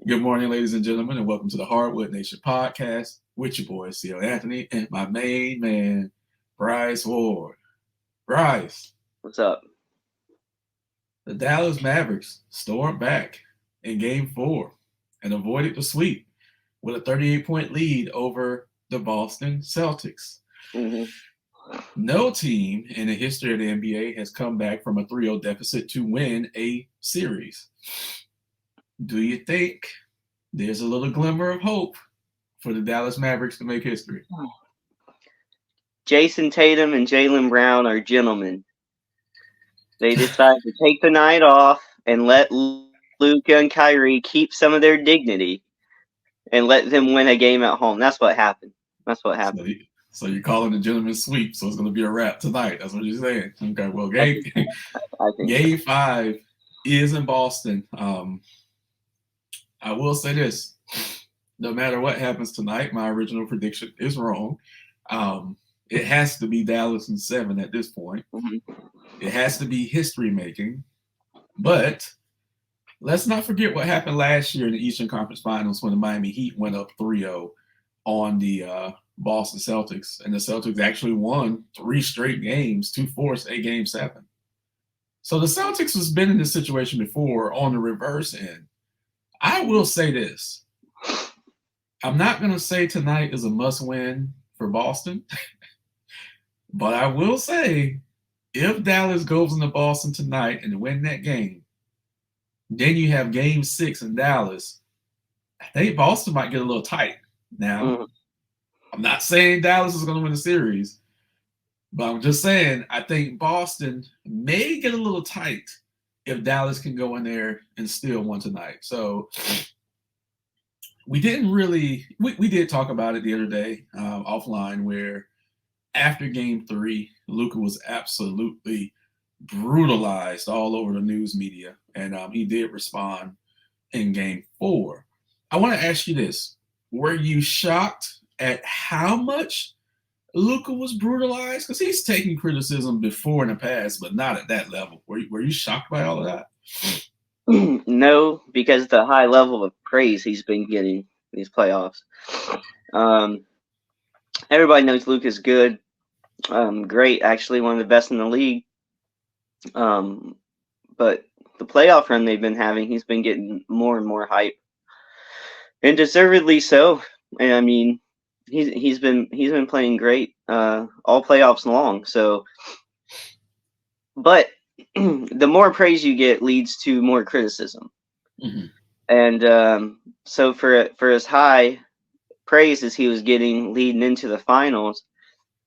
Good morning, ladies and gentlemen, and welcome to the Hardwood Nation podcast with your boy, C.O. Anthony, and my main man, Bryce Ward. Bryce, What's up? the Dallas Mavericks stormed back in game four and avoided the sweep with a 38-point lead over the Boston Celtics. hmm No team in the history of the NBA has come back from a 3-0 deficit to win a series. Do you think there's a little glimmer of hope for the Dallas Mavericks to make history? Jason Tatum and Jaylen Brown are gentlemen. They decide to take the night off and let Luka and Kyrie keep some of their dignity and let them win a game at home. That's what happened. That's what So, happened. so you're calling the gentleman's sweep, so it's going to be a wrap tonight. That's what you're saying. Okay, well, I game, think, I think so. game five is in Boston. I will say this. No matter what happens tonight, my original prediction is wrong. It has to be Dallas in 7 at this point. hmm It has to be history making. But let's not forget what happened last year in the Eastern Conference Finals when the Miami Heat went up 3-0 on the Boston Celtics. And the Celtics actually won 3 straight games to force a game 7. So the Celtics has been in this situation before on the reverse end. I will say this. I'm not going to say tonight is a must win for Boston, but I will say if Dallas goes into Boston tonight and win that game, then you have game 6 in Dallas. I think Boston might get a little tight. Now, hmm I'm not saying Dallas is going to win the series, but I'm just saying I think Boston may get a little tight if Dallas can go in there and steal one tonight. So we didn't really we did talk about it the other day offline where after game 3 Luka was absolutely brutalized all over the news media, and he did respond in game 4. I want to ask you this: were you shocked at how much Luka was brutalized? Because he's taken criticism before in the past, but not at that level. Were you shocked by all of that? No, because the high level of praise he's been getting these playoffs. Um, Everybody knows Luka's good. Great, actually, one of the best in the league. Um, but the playoff run they've been having, he's been getting more and more hype, and deservedly so. And I mean, he's been playing great all playoffs long. So, but the more praise you get leads to more criticism, Mm-hmm. and so for as high praise as he was getting leading into the finals,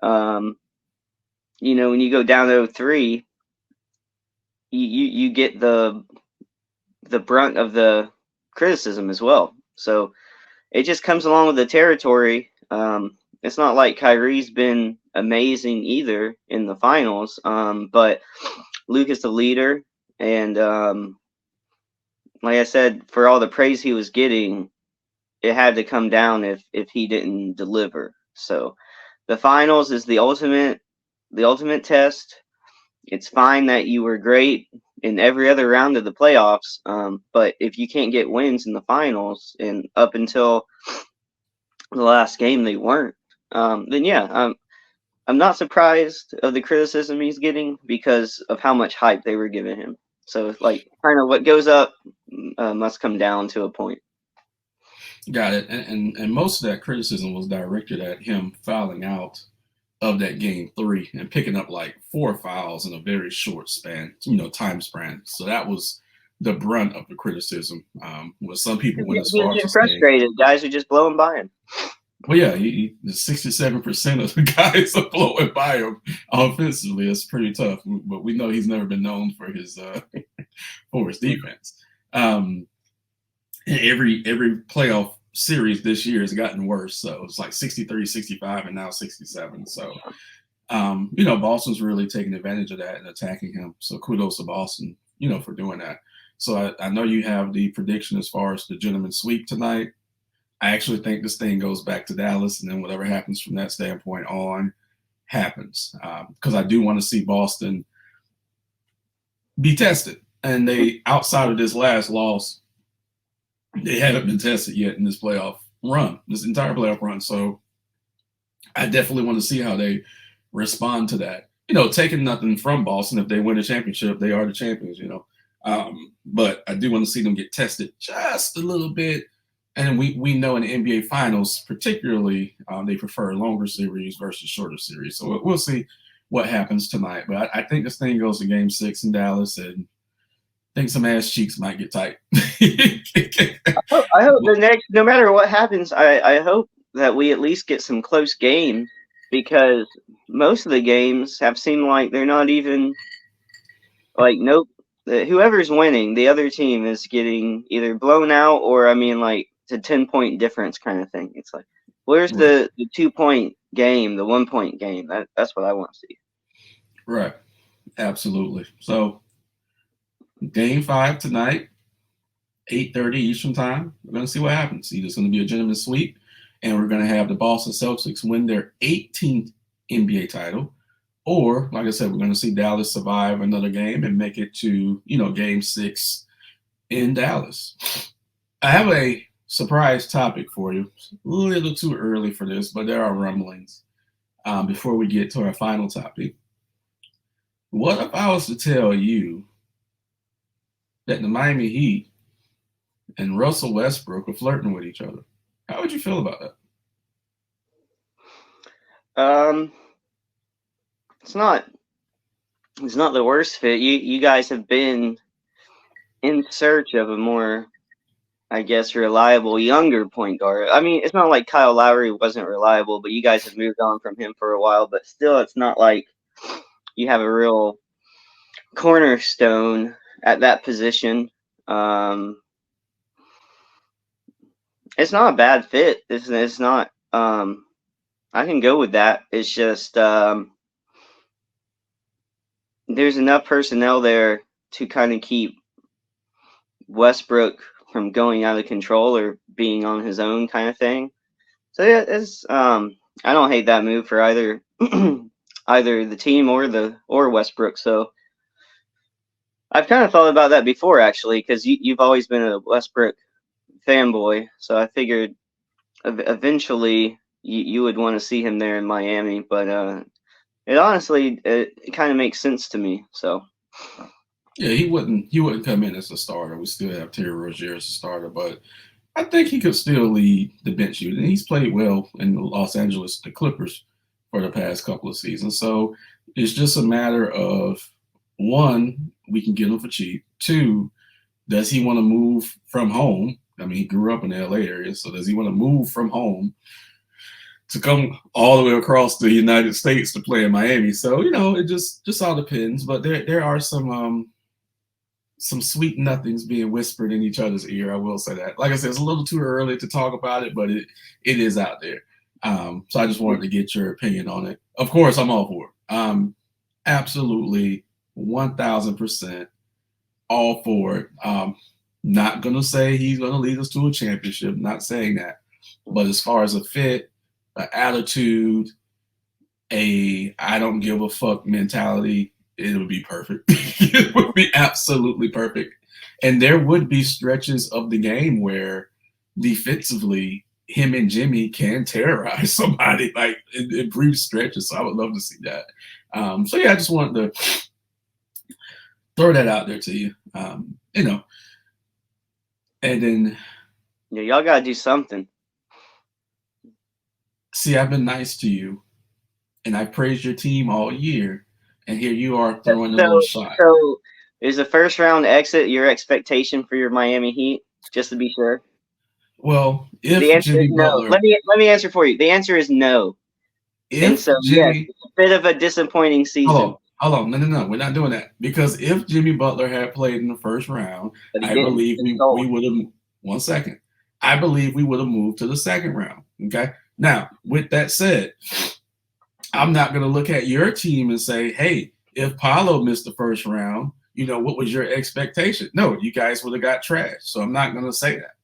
um, when you go down to 3, you get the brunt of the criticism as well. So it just comes along with the territory. It's not like Kyrie's been amazing either in the finals, but Luke is the leader, and like I said, for all the praise he was getting, it had to come down if he didn't deliver. So the finals is the ultimate test. It's fine that you were great in every other round of the playoffs, but if you can't get wins in the finals, and up until the last game they weren't, then yeah, I'm not surprised of the criticism he's getting because of how much hype they were giving him. So like kind of what goes up must come down to a point. Got it. And most of that criticism was directed at him fouling out of that game 3 and picking up like 4 fouls in a very short span, time span. So that was the brunt of the criticism. Was some people went as He was far as to getting say, frustrated. Guys are just blowing by him. well, yeah, 67% of the guys are blowing by him offensively. It's pretty tough, but we know he's never been known for his for his defense. Every playoff series this year has gotten worse. So it's like 63, 65, and now 67. So, Boston's really taking advantage of that and attacking him. So kudos to Boston, for doing that. So I know you have the prediction as far as the gentleman sweep tonight. I actually think this thing goes back to Dallas, and then whatever happens from that standpoint on happens. Because I do want to see Boston be tested. And they, outside of this last loss, they haven't been tested yet in this playoff run, this entire playoff run. So I definitely want to see how they respond to that. Taking nothing from Boston, if they win a championship, they are the champions. But I do want to see them get tested just a little bit. And we know in the NBA Finals, particularly, they prefer longer series versus shorter series. So we'll see what happens tonight. But I think this thing goes to Game 6 in Dallas, and I think some ass cheeks might get tight. I hope the next, no matter what happens, I hope that we at least get some close games, because most of the games have seemed like they're not even like, nope. Whoever's winning, the other team is getting either blown out or, I mean, like, it's a 10-point difference kind of thing. It's like, where's the 2-point game, the 1-point game? That's what I want to see. Right. Absolutely. So, Game 5 tonight, 8:30 Eastern time. We're going to see what happens. Either it's going to be a gentleman sweep, and we're going to have the Boston Celtics win their 18th NBA title, or, like I said, we're going to see Dallas survive another game and make it to, Game 6 in Dallas. I have a surprise topic for you. It's a little too early for this, but there are rumblings before we get to our final topic. What if I was to tell you that the Miami Heat and Russell Westbrook are flirting with each other? How would you feel about that? It's not the worst fit. You guys have been in search of a more, I guess, reliable younger point guard. I mean, it's not like Kyle Lowry wasn't reliable, but you guys have moved on from him for a while. But still, it's not like you have a real cornerstone at that position. It's not a bad fit. It's not. I can go with that. It's just there's enough personnel there to kind of keep Westbrook from going out of control or being on his own kind of thing. So yeah, it's I don't hate that move for either either the team or Westbrook. So I've kind of thought about that before, actually, because you've always been a Westbrook fanboy. So I figured eventually you would want to see him there in Miami, but it honestly it kind of makes sense to me. So yeah, he wouldn't come in as a starter. We still have Terry Rozier as a starter, but I think he could still lead the bench unit. And he's played well in the Los Angeles, the Clippers, for the past couple of seasons. So it's just a matter of, one, we can get him for cheap. Two, does he want to move from home? I mean, he grew up in the LA area, so does he want to move from home to come all the way across the United States to play in Miami? So, it just all depends. But there are some sweet nothings being whispered in each other's ear. I will say that. Like I said, it's a little too early to talk about it, but it is out there. So I just wanted to get your opinion on it. Of course, I'm all for it. Absolutely 1,000% all for it. Not going to say he's going to lead us to a championship. Not saying that. But as far as a fit, an attitude, a I don't give a fuck mentality, it would be perfect. It would be absolutely perfect. And there would be stretches of the game where defensively him and Jimmy can terrorize somebody, like in brief stretches. So I would love to see that. So yeah, I just wanted to throw that out there to you. And then yeah, y'all gotta do something. See, I've been nice to you, and I've praised your team all year, and here you are throwing a little shot. So is the first round exit your expectation for your Miami Heat? Just to be sure. Well, if the answer Jimmy is no. Butler, let me answer for you. The answer is no. If so Jimmy, yes, it's a bit of a disappointing season. Hold on, no, we're not doing that, because if Jimmy Butler had played in the first round, I believe we would have. 1 second. I believe we would have moved to the second round. Okay. Now, with that said, I'm not going to look at your team and say, hey, if Paolo missed the first round, what was your expectation? No, you guys would have got trashed. So I'm not going to say that.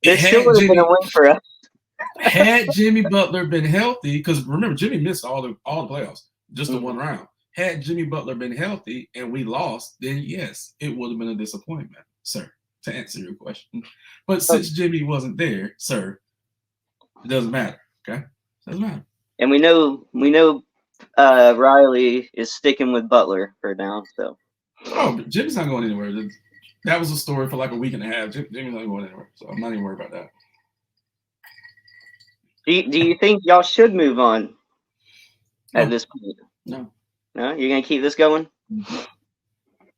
It still would have been a win for us. Had Jimmy Butler been healthy, because remember, Jimmy missed all the playoffs, just the one round. Had Jimmy Butler been healthy and we lost, then yes, it would have been a disappointment. Sir, to answer your question. But Oh, since Jimmy wasn't there, sir, it doesn't matter. Okay, it doesn't matter. and we know Riley is sticking with Butler for now. So Oh, but Jimmy's not going anywhere. That was a story for like a week and a half. Jimmy's not going anywhere, so I'm not even worried about that. do you think y'all should move on at No, this point? no. No, you're gonna keep this going.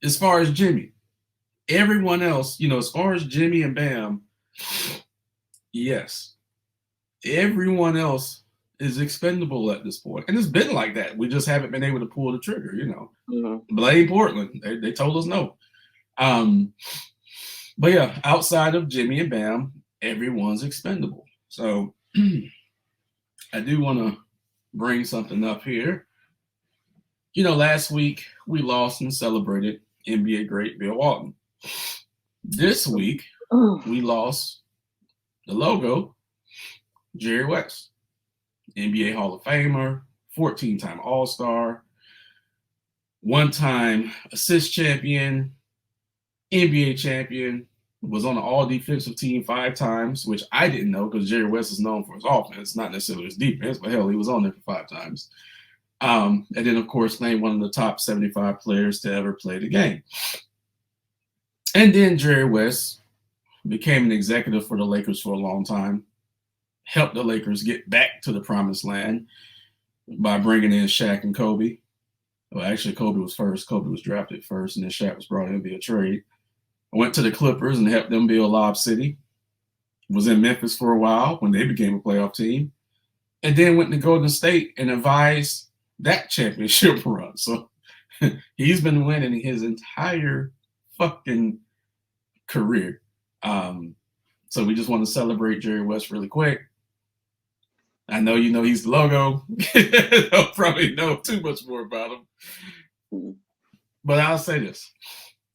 As far as Jimmy, everyone else, as far as Jimmy and Bam, yes, everyone else is expendable at this point, and it's been like that. We just haven't been able to pull the trigger. Blame Portland. They told us no. Um, but yeah, outside of Jimmy and Bam, everyone's expendable. So I do want to bring something up here. Last week we lost and celebrated NBA great Bill Walton. This week we lost the logo, Jerry West, NBA Hall of Famer, 14-time All-Star, one-time assist champion, NBA champion, was on the all-defensive team 5 times, which I didn't know because Jerry West is known for his offense, not necessarily his defense, but hell, he was on there for 5 times. And then, of course, named one of the top 75 players to ever play the game. And then Jerry West became an executive for the Lakers for a long time, helped the Lakers get back to the promised land by bringing in Shaq and Kobe. Well, actually, Kobe was first. Kobe was drafted first, and then Shaq was brought in via trade. I went to the Clippers and helped them build Lob City. Was in Memphis for a while when they became a playoff team. And then went to Golden State and advised that championship run. So he's been winning his entire fucking career. So we just want to celebrate Jerry West really quick. I know he's the logo. Don't probably know too much more about him. But I'll say this.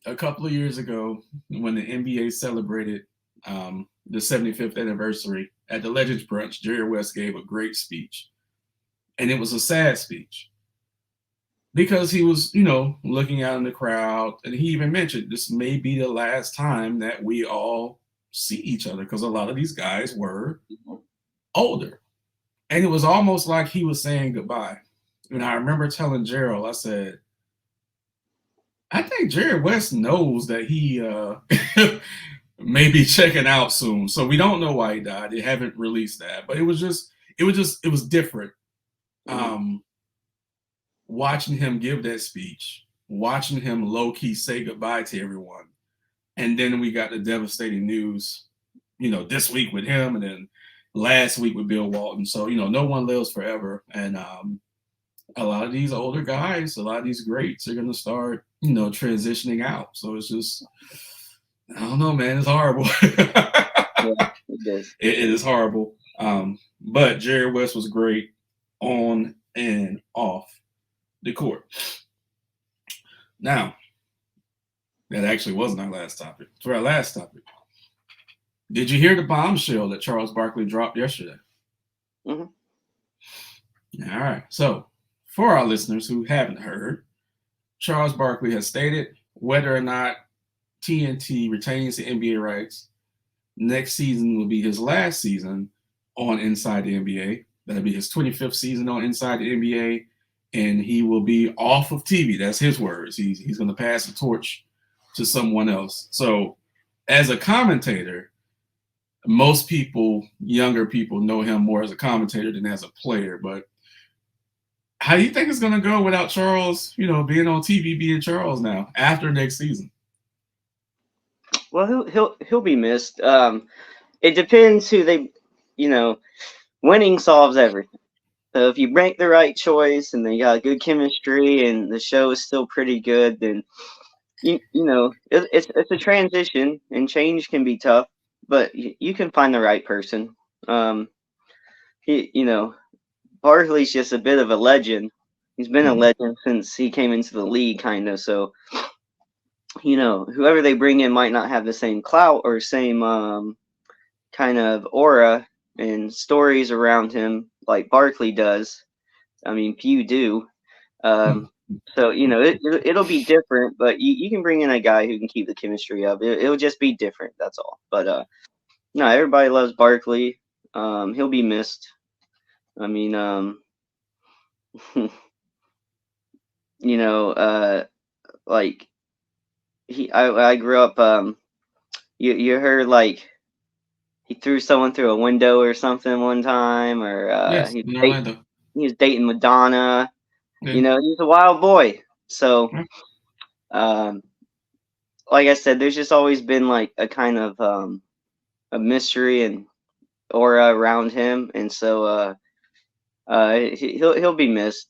A couple of years ago, when the NBA celebrated the 75th anniversary at the Legends Brunch, Jerry West gave a great speech. And it was a sad speech because he was, looking out in the crowd. And he even mentioned this may be the last time that we all see each other because a lot of these guys were older. And it was almost like he was saying goodbye. And I remember telling Gerald, I said, I think Jerry West knows that he may be checking out soon. So we don't know why he died. They haven't released that. But it was different. Watching him give that speech, watching him low-key say goodbye to everyone. And then we got the devastating news, this week with him and then last week with Bill Walton. So, no one lives forever. And a lot of these older guys, a lot of these greats are going to start, transitioning out. So it's just, I don't know, man. It's horrible. Yeah, it is. It is horrible. But Jerry West was great on and off the court. Now, that actually wasn't our last topic. For our last topic, did you hear the bombshell that Charles Barkley dropped yesterday? Mm-hmm. All right. So, for our listeners who haven't heard, Charles Barkley has stated whether or not TNT retains the NBA rights, next season will be his last season on Inside the NBA. That'll be his 25th season on Inside the NBA, and he will be off of TV. That's his words. He's going to pass the torch to someone else. So, as a commentator, most people, younger people, know him more as a commentator than as a player. But how do you think it's going to go without Charles, being on TV, being Charles now after next season? Well, he'll be missed. It depends who they, winning solves everything. So if you make the right choice and they got good chemistry and the show is still pretty good, then it's a transition and change can be tough, but you can find the right person. Barkley's just a bit of a legend. He's been a legend since he came into the league, kind of. So, whoever they bring in might not have the same clout or same kind of aura and stories around him like Barkley does. I mean, few do. So it'll be different, but you can bring in a guy who can keep the chemistry up. It'll just be different. That's all. But no, everybody loves Barkley. He'll be missed. I mean, you know, like I grew up. You heard like he threw someone through a window or something one time, or Yes, in Orlando. he was dating Madonna. Yeah. He's a wild boy. So, Yeah. um, like I said, there's just always been like a kind of a mystery and aura around him, and so he'll be missed.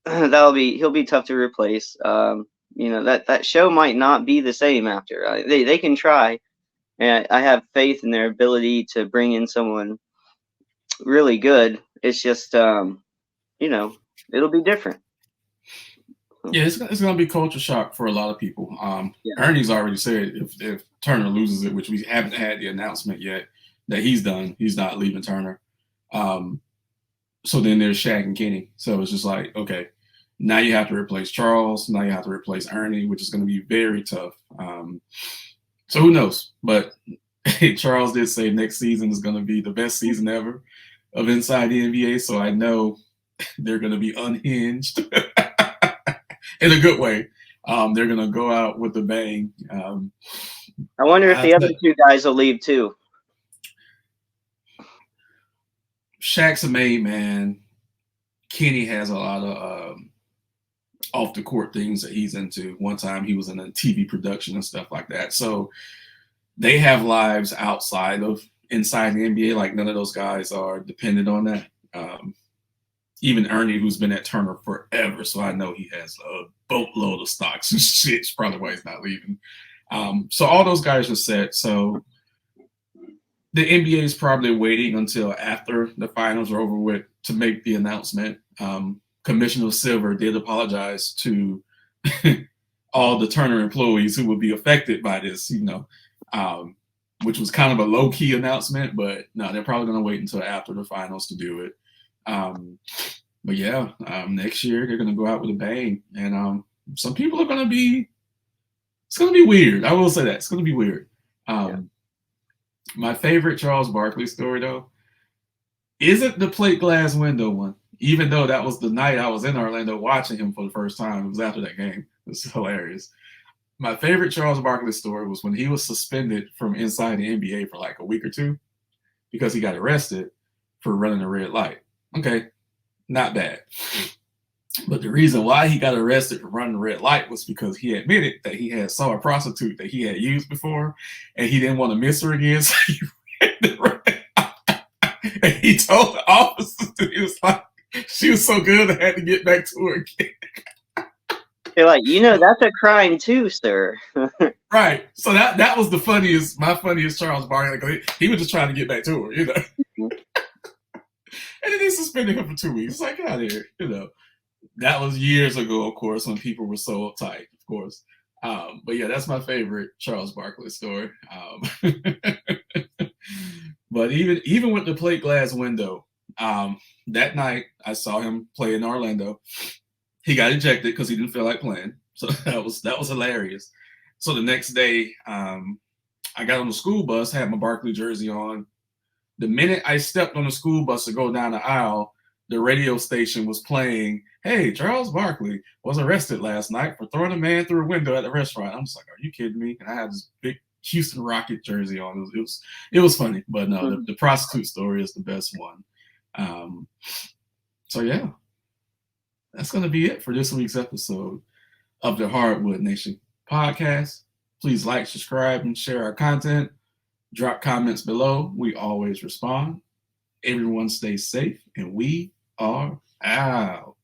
He'll be tough to replace. That show might not be the same after. They can try, and I have faith in their ability to bring in someone really good. It's just it'll be different. Yeah, it's going to be culture shock for a lot of people. Yeah. Ernie's already said if Turner loses it, which we haven't had the announcement yet, that he's done. He's not leaving Turner. So then there's Shaq and Kenny. So it's just like, okay, now you have to replace Charles. Now you have to replace Ernie, which is going to be very tough. So who knows? But Charles did say next season is going to be the best season ever of Inside the NBA. So I know they're going to be unhinged in a good way. They're going to go out with a bang. I wonder if the other two guys will leave too. Shaq's a main man. Kenny has a lot of off the court things that he's into. One time he was in a TV production and stuff like that. So they have lives outside of inside the NBA. Like none of those guys are dependent on that. Even Ernie, who's been at Turner forever, so I know he has a boatload of stocks and shit. It's probably why he's not leaving. So all those guys are set. So the NBA is probably waiting until after the finals are over with to make the announcement. Commissioner Silver did apologize to all the Turner employees who would be affected by this, which was kind of a low-key announcement, but no, they're probably going to wait until after the finals to do it. But yeah, next year they're going to go out with a bang, and some people are going to be. It's going to be weird. I will say that it's going to be weird. My favorite Charles Barkley story though isn't the plate glass window one. Even though that was the night I was in Orlando watching him for the first time, it was after that game. It was hilarious. My favorite Charles Barkley story was when he was suspended from inside the NBA for like a week or two because he got arrested for running a red light. Okay, not bad. But the reason why he got arrested for running a red light was because he admitted that he had saw a prostitute that he had used before, and he didn't want to miss her again, so he ran the red light. And he told the officers that he was like, she was so good, I had to get back to her again. They're like, that's a crime too, sir. Right. So that was my funniest Charles Barkley. He was just trying to get back to her, And then they suspended him for 2 weeks. It's like, get out of here, That was years ago, of course, when people were so uptight, of course. But yeah, that's my favorite Charles Barkley story. But even with the plate glass window, that night I saw him play in Orlando. He got ejected because he didn't feel like playing. So that was hilarious. So the next day, I got on the school bus, had my Barkley jersey on. The minute I stepped on the school bus to go down the aisle, the radio station was playing, "Hey, Charles Barkley was arrested last night for throwing a man through a window at the restaurant." I'm just like, "Are you kidding me?" And I had this big Houston Rocket jersey on. It was funny, but no, the prostitute story is the best one. So yeah, that's going to be it for this week's episode of the Hardwood Nation podcast. Please like, subscribe, and share our content. Drop comments below. We always respond. Everyone stay safe, and we are out.